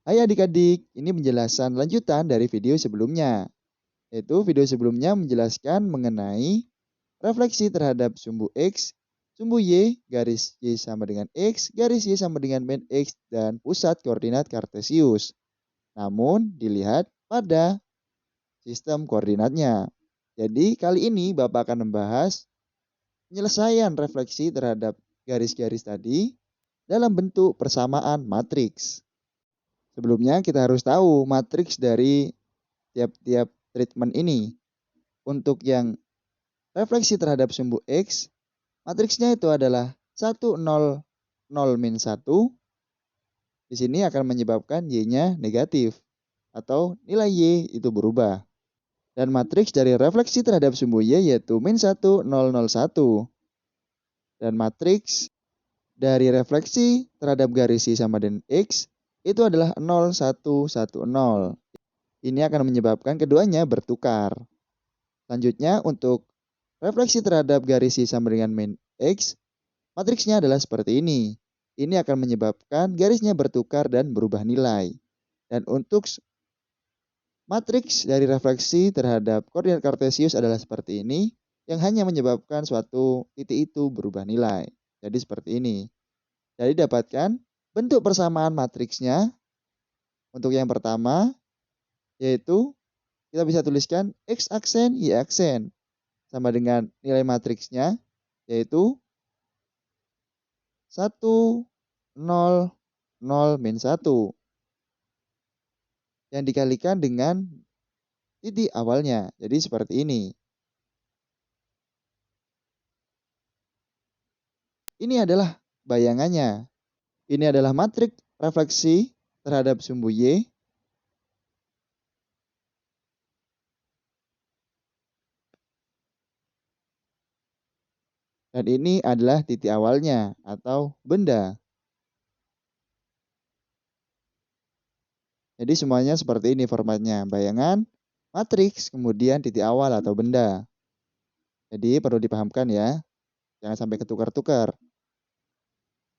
Hai adik-adik, ini penjelasan lanjutan dari video sebelumnya. Yaitu video sebelumnya menjelaskan mengenai refleksi terhadap sumbu X, sumbu Y, garis Y sama dengan X, garis Y sama dengan min X, dan pusat koordinat kartesius. Namun, dilihat pada sistem koordinatnya. Jadi, kali ini Bapak akan membahas penyelesaian refleksi terhadap garis-garis tadi dalam bentuk persamaan matriks. Sebelumnya kita harus tahu matriks dari tiap-tiap treatment ini. Untuk yang refleksi terhadap sumbu X, matriksnya itu adalah 1, 0, 0, min 1. Di sini akan menyebabkan Y-nya negatif, atau nilai Y itu berubah. Dan matriks dari refleksi terhadap sumbu Y yaitu min 1, 0, 0, 1. Dan matriks dari refleksi terhadap garis Y sama dengan X itu adalah 0, 1, 1, 0. Ini akan menyebabkan keduanya bertukar. Selanjutnya untuk refleksi terhadap garis Y sama dengan min X, matriksnya adalah seperti ini. Ini akan menyebabkan garisnya bertukar dan berubah nilai. Dan untuk matriks dari refleksi terhadap koordinat kartesius adalah seperti ini, yang hanya menyebabkan suatu titik itu berubah nilai. Jadi seperti ini. Jadi dapatkan bentuk persamaan matriksnya. Untuk yang pertama, yaitu kita bisa tuliskan X aksen, Y aksen. Sama dengan nilai matriksnya, yaitu 1, 0, 0, min 1. Yang dikalikan dengan titik awalnya. Jadi seperti ini. Ini adalah bayangannya. Ini adalah matriks refleksi terhadap sumbu Y. Dan ini adalah titik awalnya atau benda. Jadi semuanya seperti ini formatnya. Bayangan, matriks, kemudian titik awal atau benda. Jadi perlu dipahamkan ya. Jangan sampai ketukar-tukar.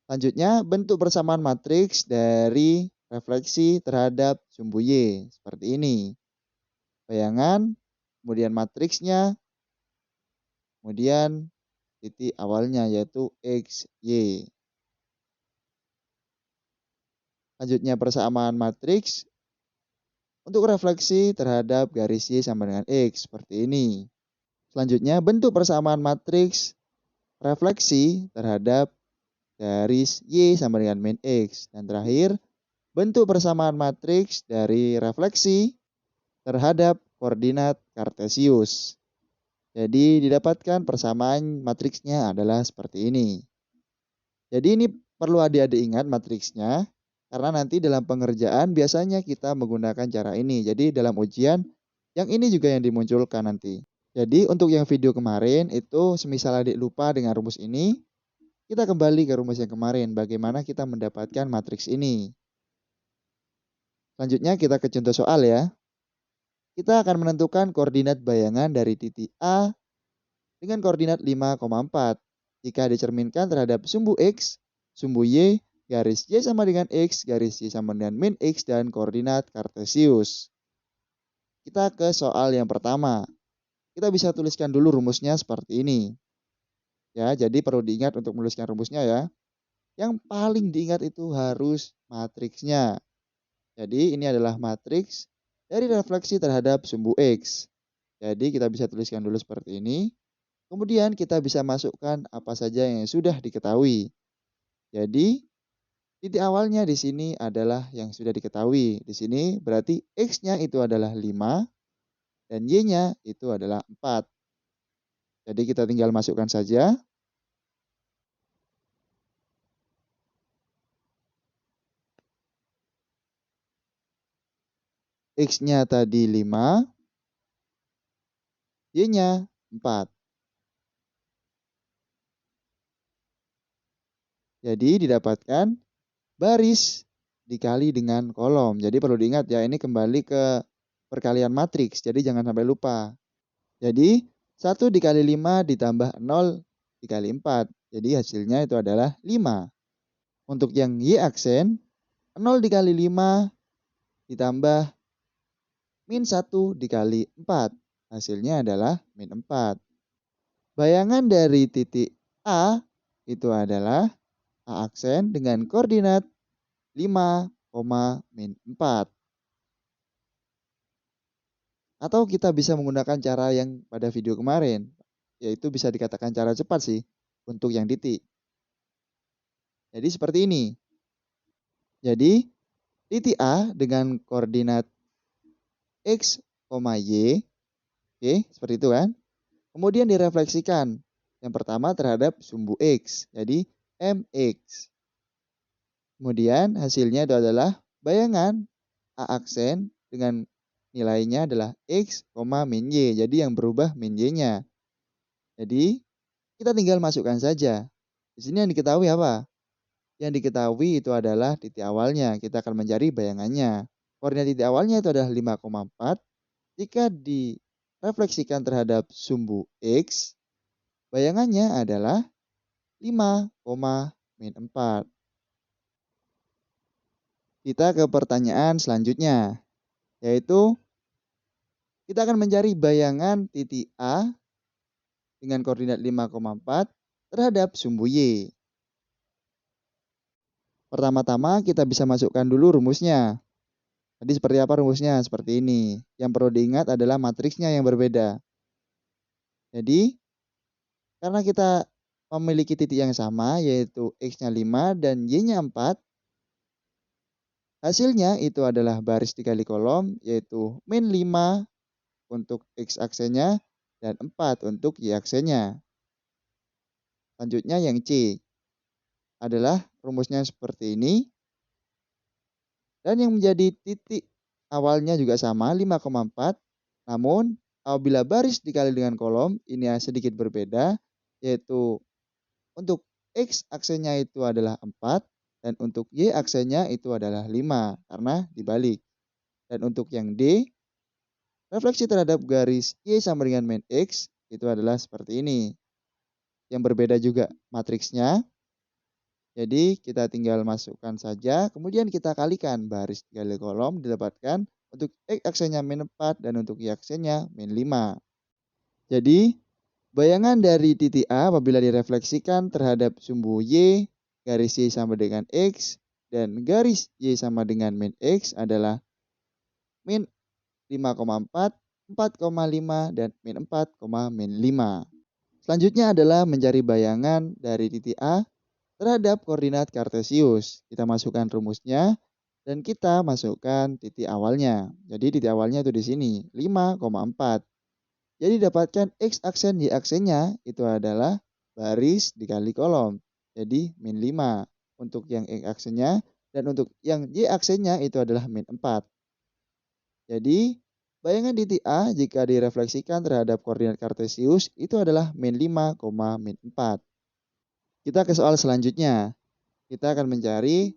Selanjutnya, bentuk persamaan matriks dari refleksi terhadap sumbu Y. Seperti ini. Bayangan, kemudian matriksnya, kemudian titik awalnya yaitu X, Y. Selanjutnya persamaan matriks untuk refleksi terhadap garis Y sama dengan X. Seperti ini. Selanjutnya, bentuk persamaan matriks refleksi terhadap garis Y sama dengan min X. Dan terakhir, bentuk persamaan matriks dari refleksi terhadap koordinat kartesius. Jadi didapatkan persamaan matriksnya adalah seperti ini. Jadi ini perlu adik-adik ingat matriksnya, karena nanti dalam pengerjaan biasanya kita menggunakan cara ini. Jadi dalam ujian, yang ini juga yang dimunculkan nanti. Jadi untuk yang video kemarin itu semisal adik lupa dengan rumus ini, kita kembali ke rumus yang kemarin, bagaimana kita mendapatkan matriks ini. Selanjutnya kita ke contoh soal ya. Kita akan menentukan koordinat bayangan dari titik A dengan koordinat 5,4 jika dicerminkan terhadap sumbu X, sumbu Y, garis Y sama dengan X, garis Y sama dengan min X, dan koordinat kartesius. Kita ke soal yang pertama. Kita bisa tuliskan dulu rumusnya seperti ini. Ya, jadi perlu diingat untuk menuliskan rumusnya ya. Yang paling diingat itu harus matriksnya. Jadi ini adalah matriks dari refleksi terhadap sumbu X. Jadi kita bisa tuliskan dulu seperti ini. Kemudian kita bisa masukkan apa saja yang sudah diketahui. Jadi titik awalnya di sini adalah yang sudah diketahui. Di sini berarti X-nya itu adalah 5 dan Y-nya itu adalah 4. Jadi kita tinggal masukkan saja. X-nya tadi 5, Y-nya 4. Jadi didapatkan baris dikali dengan kolom. Jadi perlu diingat ya, ini kembali ke perkalian matriks. Jadi jangan sampai lupa. Jadi 1 dikali 5 ditambah 0 dikali 4. Jadi hasilnya itu adalah 5. Untuk yang Y aksen, 0 dikali 5 ditambah min 1 dikali 4. Hasilnya adalah min 4. Bayangan dari titik A itu adalah A aksen dengan koordinat 5, min 4. Atau kita bisa menggunakan cara yang pada video kemarin, yaitu bisa dikatakan cara cepat sih untuk yang titik. Jadi seperti ini. Jadi titik A dengan koordinat X, Y, oke, seperti itu kan. Kemudian direfleksikan. Yang pertama terhadap sumbu X, jadi MX. Kemudian hasilnya itu adalah bayangan A aksen dengan nilainya adalah X, min Y. Jadi yang berubah min Y-nya. Jadi kita tinggal masukkan saja. Di sini yang diketahui apa? Yang diketahui itu adalah titik awalnya. Kita akan mencari bayangannya. Koordinat titik awalnya itu adalah 5,4. Jika direfleksikan terhadap sumbu X, bayangannya adalah 5, min 4. Kita ke pertanyaan selanjutnya, yaitu kita akan mencari bayangan titik A dengan koordinat 5,4 terhadap sumbu Y. Pertama-tama kita bisa masukkan dulu rumusnya. Jadi seperti apa rumusnya? Seperti ini. Yang perlu diingat adalah matriksnya yang berbeda. Jadi, karena kita memiliki titik yang sama, yaitu X-nya 5 dan Y-nya 4, hasilnya itu adalah baris dikali kolom, yaitu min 5 untuk X aksennya dan 4 untuk Y aksennya. Selanjutnya yang C adalah rumusnya seperti ini. Dan yang menjadi titik awalnya juga sama 5,4. Namun apabila baris dikali dengan kolom ini sedikit berbeda, yaitu untuk X aksennya itu adalah 4 dan untuk Y aksennya itu adalah 5 karena dibalik. Dan untuk yang D, refleksi terhadap garis Y sama dengan min X itu adalah seperti ini. Yang berbeda juga matriksnya. Jadi kita tinggal masukkan saja, kemudian kita kalikan baris dikali kolom didapatkan untuk X aksennya min 4 dan untuk Y aksennya min 5. Jadi bayangan dari titik A apabila direfleksikan terhadap sumbu Y, garis Y sama dengan X, dan garis Y sama dengan min X adalah min 5,4, 4,5, dan min 4, min 5. Selanjutnya adalah mencari bayangan dari titik A terhadap koordinat kartesius. Kita masukkan rumusnya dan kita masukkan titik awalnya. Jadi titik awalnya itu di sini 5,4. Jadi dapatkan X aksen Y aksennya itu adalah baris dikali kolom. Jadi min 5 untuk yang X aksennya dan untuk yang Y aksennya itu adalah min 4. Jadi bayangan titik A jika direfleksikan terhadap koordinat kartesius itu adalah min 5, min 4. Kita ke soal selanjutnya. Kita akan mencari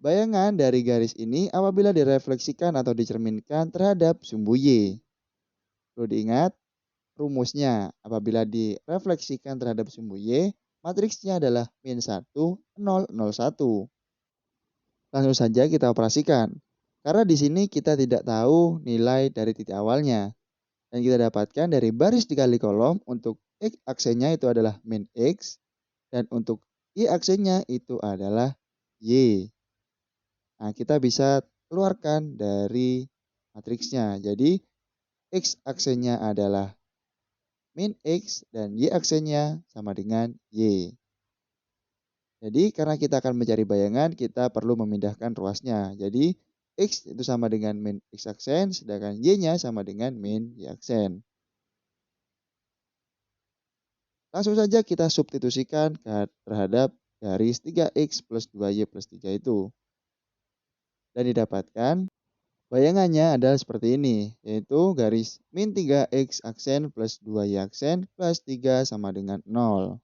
bayangan dari garis ini apabila direfleksikan atau dicerminkan terhadap sumbu Y. Perlu diingat, rumusnya apabila direfleksikan terhadap sumbu Y, matriksnya adalah min 1, 0, 0, 1. Langsung saja kita operasikan. Karena di sini kita tidak tahu nilai dari titik awalnya. Dan kita dapatkan dari baris dikali kolom untuk X aksennya itu adalah min X. Dan untuk Y aksennya itu adalah Y. Nah, kita bisa keluarkan dari matriksnya. Jadi, X aksennya adalah min X dan Y aksennya sama dengan Y. Jadi, karena kita akan mencari bayangan, kita perlu memindahkan ruasnya. Jadi, X itu sama dengan min X aksen, sedangkan Y-nya sama dengan min Y aksen. Langsung saja kita substitusikan terhadap garis 3X plus 2Y plus 3 itu. Dan didapatkan bayangannya adalah seperti ini, yaitu garis min 3X aksen plus 2Y aksen plus 3 sama dengan 0.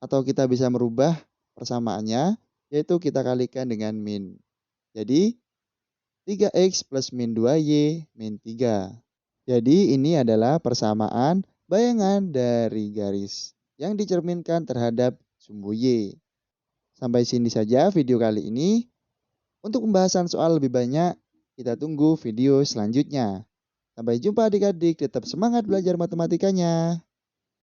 Atau kita bisa merubah persamaannya, yaitu kita kalikan dengan min. Jadi 3X plus min 2Y min 3. Jadi ini adalah persamaan bayangan dari garis yang dicerminkan terhadap sumbu Y. Sampai sini saja video kali ini. Untuk pembahasan soal lebih banyak, kita tunggu video selanjutnya. Sampai jumpa adik-adik, tetap semangat belajar matematikanya.